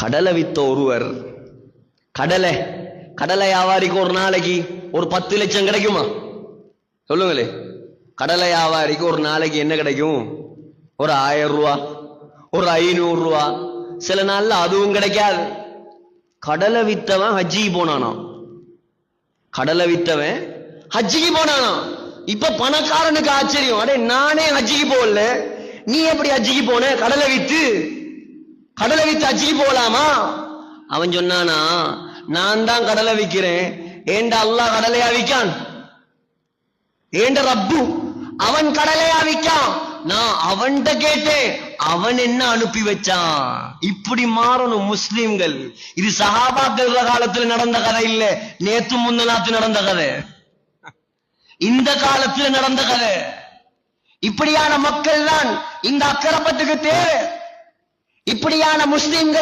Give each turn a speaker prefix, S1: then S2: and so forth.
S1: கடலை வித்த ஒருவர், கடலை வியாபாரிக்கு ஒரு நாளைக்கு ஒரு 10 லட்சம் கிடைக்குமா? சொல்லுங்களே. கடலை வியாபாரிக்கு ஒரு நாளைக்கு என்ன கிடைக்கும்? ஒரு 1000 ரூபா, ஒரு 500 ரூபா, சில நாள்ல அதுவும் கிடைக்காது. கடலை வித்தவன் ஹஜ்ஜிக்கு போனானா, கடலை வித்தவன் ஹஜ்ஜிக்கு போனானா. இப்ப பணக்காரனுக்கு ஆச்சரியம், அடே நானே ஹஜ்ஜிக்கு போகல, நீ எப்படி ஹஜ்ஜிக்கு போன? கடலை வித்து ஹஜ்ஜிக்கு போகலாமா? அவன் சொன்னானா, நான் தான் கடலை விக்கிறேன், ஏண்ட அல்லாஹ் கடலையா விக்கான்? ஏண்ட ரப்பு அவன் கடலையா விக்கான்? நான் அவன்கிட்ட கேட்டேன், அவன் என்ன அனுப்பி வச்சான். இப்படி மாறணும் முஸ்லிம்கள். இது சஹாபாக்கள் காலத்தில் நடந்த கதை இல்ல, நேத்து முந்தநாத்து நடந்த கதை, இந்த காலத்தில் நடந்த கதை. இப்படியான மக்கள் தான் இந்த அக்கரப்பத்துக்கு தேவை. இப்படியான முஸ்லிம்கள்